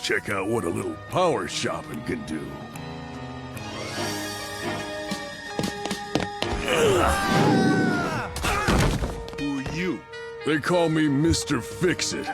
check out what a little power shopping can do. Who are you? They call me Mr. Fixit.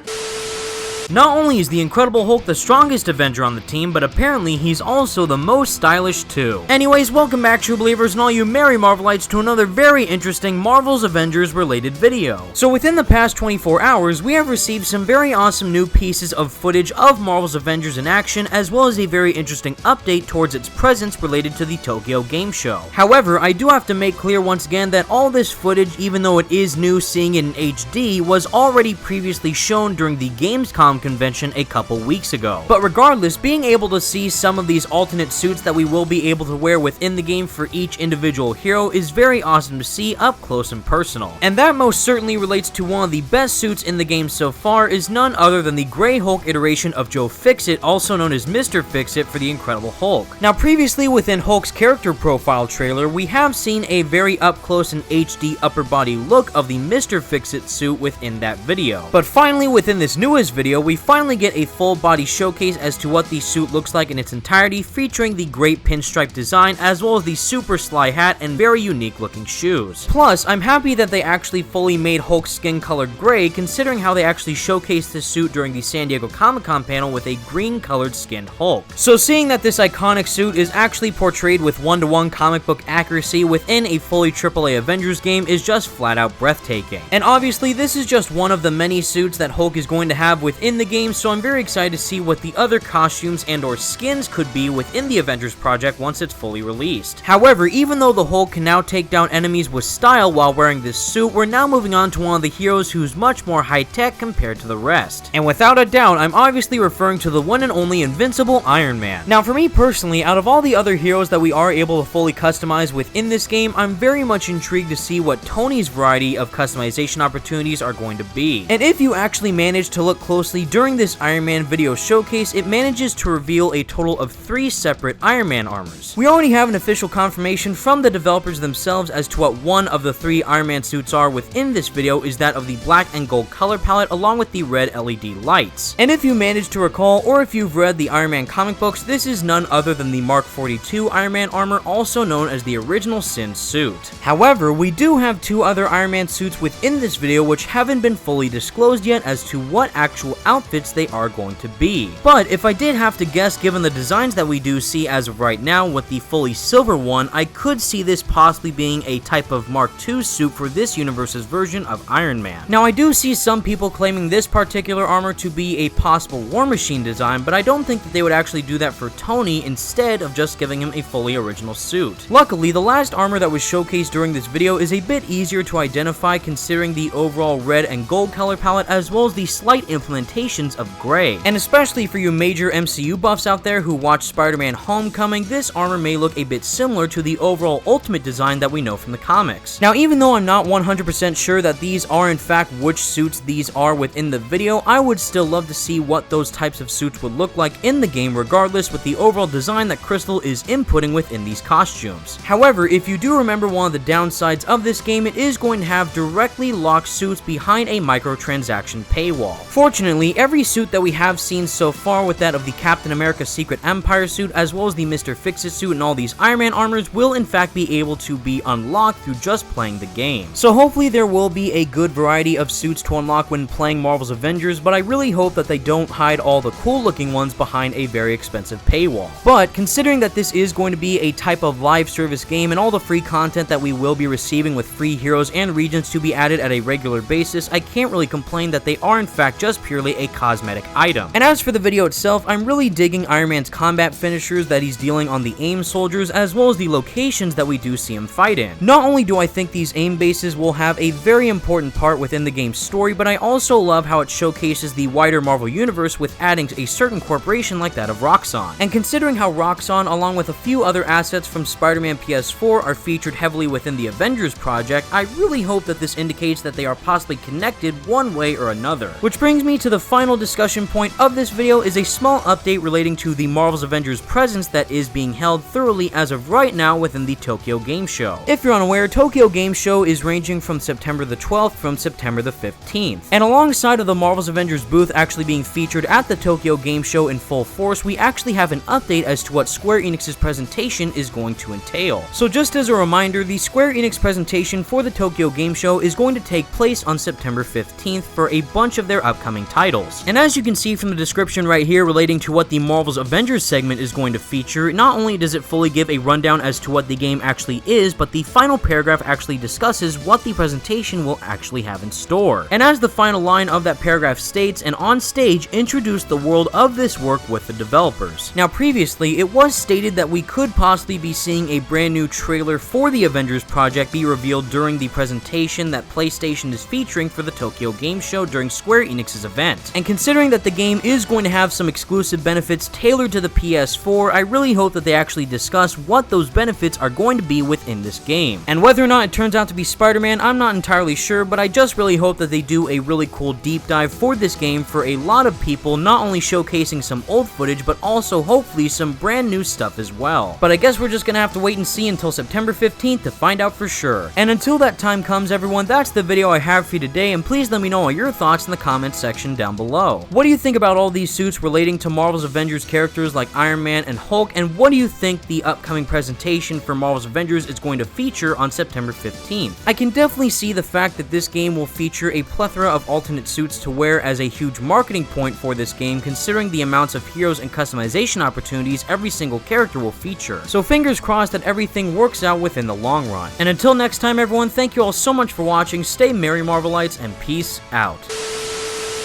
Not only is the Incredible Hulk the strongest Avenger on the team, but apparently he's also the most stylish too. Anyways, welcome back True Believers and all you merry Marvelites to another very interesting Marvel's Avengers related video. So within the past 24 hours, we have received some very awesome new pieces of footage of Marvel's Avengers in action, as well as a very interesting update towards its presence related to the Tokyo Game Show. However, I do have to make clear once again that all this footage, even though it is new seeing it in HD, was already previously shown during the Gamescom convention a couple weeks ago. But regardless, being able to see some of these alternate suits that we will be able to wear within the game for each individual hero is very awesome to see up close and personal. And that most certainly relates to one of the best suits in the game so far is none other than the Grey Hulk iteration of Joe Fixit, also known as Mr. Fixit for the Incredible Hulk. Now previously within Hulk's character profile trailer, we have seen a very up close and HD upper body look of the Mr. Fixit suit within that video. But finally within this newest video, we finally get a full body showcase as to what the suit looks like in its entirety, featuring the great pinstripe design as well as the super sly hat and very unique looking shoes. Plus, I'm happy that they actually fully made Hulk's skin colored gray, considering how they actually showcased this suit during the San Diego Comic-Con panel with a green colored skinned Hulk. So seeing that this iconic suit is actually portrayed with one-to-one comic book accuracy within a fully AAA Avengers game is just flat out breathtaking. And obviously this is just one of the many suits that Hulk is going to have within the game, so I'm very excited to see what the other costumes and or skins could be within the Avengers project once it's fully released. However, even though the Hulk can now take down enemies with style while wearing this suit, we're now moving on to one of the heroes who's much more high-tech compared to the rest. And without a doubt, I'm obviously referring to the one and only invincible Iron Man. Now for me personally, out of all the other heroes that we are able to fully customize within this game, I'm very much intrigued to see what Tony's variety of customization opportunities are going to be. And if you actually manage to look closely during this Iron Man video showcase, it manages to reveal a total of 3 separate Iron Man armors. We already have an official confirmation from the developers themselves as to what one of the 3 Iron Man suits are within this video is that of the black and gold color palette along with the red LED lights. And if you manage to recall, or if you've read the Iron Man comic books, this is none other than the Mark 42 Iron Man armor, also known as the original Sin suit. However, we do have 2 other Iron Man suits within this video which haven't been fully disclosed yet as to what actual outfits they are going to be. But if I did have to guess, given the designs that we do see as of right now with the fully silver one, I could see this possibly being a type of Mark II suit for this universe's version of Iron Man. Now I do see some people claiming this particular armor to be a possible War Machine design, but I don't think that they would actually do that for Tony instead of just giving him a fully original suit. Luckily, the last armor that was showcased during this video is a bit easier to identify considering the overall red and gold color palette as well as the slight implementations of gray. And especially for you major MCU buffs out there who watch Spider-Man Homecoming, this armor may look a bit similar to the overall Ultimate design that we know from the comics. Now even though I'm not 100% sure that these are in fact which suits these are within the video, I would still love to see what those types of suits would look like in the game regardless with the overall design that Crystal is inputting within these costumes. However, if you do remember one of the downsides of this game, it is going to have directly locked suits behind a microtransaction paywall. Fortunately, every suit that we have seen so far, with that of the Captain America Secret Empire suit as well as the Mr. Fixit suit and all these Iron Man armors, will in fact be able to be unlocked through just playing the game. So hopefully there will be a good variety of suits to unlock when playing Marvel's Avengers, but I really hope that they don't hide all the cool looking ones behind a very expensive paywall. But considering that this is going to be a type of live service game and all the free content that we will be receiving with free heroes and regions to be added at a regular basis, I can't really complain that they are in fact just purely a cosmetic item. And as for the video itself, I'm really digging Iron Man's combat finishers that he's dealing on the AIM soldiers as well as the locations that we do see him fight in. Not only do I think these AIM bases will have a very important part within the game's story, but I also love how it showcases the wider Marvel universe with adding a certain corporation like that of Roxxon. And considering how Roxxon, along with a few other assets from Spider-Man PS4, are featured heavily within the Avengers project, I really hope that this indicates that they are possibly connected one way or another. Which brings me to the final discussion point of this video is a small update relating to the Marvel's Avengers presence that is being held thoroughly as of right now within the Tokyo Game Show. If you're unaware, Tokyo Game Show is ranging from September the 12th from September the 15th. And alongside of the Marvel's Avengers booth actually being featured at the Tokyo Game Show in full force, we actually have an update as to what Square Enix's presentation is going to entail. So just as a reminder, the Square Enix presentation for the Tokyo Game Show is going to take place on September 15th for a bunch of their upcoming titles. And as you can see from the description right here relating to what the Marvel's Avengers segment is going to feature, not only does it fully give a rundown as to what the game actually is, but the final paragraph actually discusses what the presentation will actually have in store. And as the final line of that paragraph states, and on stage introduce the world of this work with the developers. Now previously, it was stated that we could possibly be seeing a brand new trailer for the Avengers project be revealed during the presentation that PlayStation is featuring for the Tokyo Game Show during Square Enix's event. And considering that the game is going to have some exclusive benefits tailored to the PS4, I really hope that they actually discuss what those benefits are going to be within this game. And whether or not it turns out to be Spider-Man, I'm not entirely sure, but I just really hope that they do a really cool deep dive for this game for a lot of people, not only showcasing some old footage, but also hopefully some brand new stuff as well. But I guess we're just gonna have to wait and see until September 15th to find out for sure. And until that time comes, everyone, that's the video I have for you today, and please let me know all your thoughts in the comments section down below. What do you think about all these suits relating to Marvel's Avengers characters like Iron Man and Hulk, and what do you think the upcoming presentation for Marvel's Avengers is going to feature on September 15th? I can definitely see the fact that this game will feature a plethora of alternate suits to wear as a huge marketing point for this game, considering the amounts of heroes and customization opportunities every single character will feature. So fingers crossed that everything works out within the long run. And until next time, everyone, thank you all so much for watching, stay merry Marvelites, and peace out.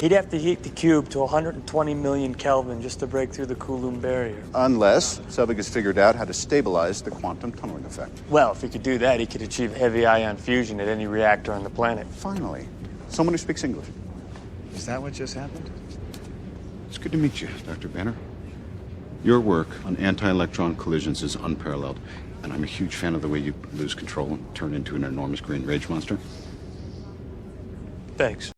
He'd have to heat the cube to 120 million Kelvin just to break through the Coulomb barrier. Unless Selvig has figured out how to stabilize the quantum tunneling effect. Well, if he could do that, he could achieve heavy ion fusion at any reactor on the planet. Finally, someone who speaks English. Is that what just happened? It's good to meet you, Dr. Banner. Your work on anti-electron collisions is unparalleled, and I'm a huge fan of the way you lose control and turn into an enormous green rage monster. Thanks.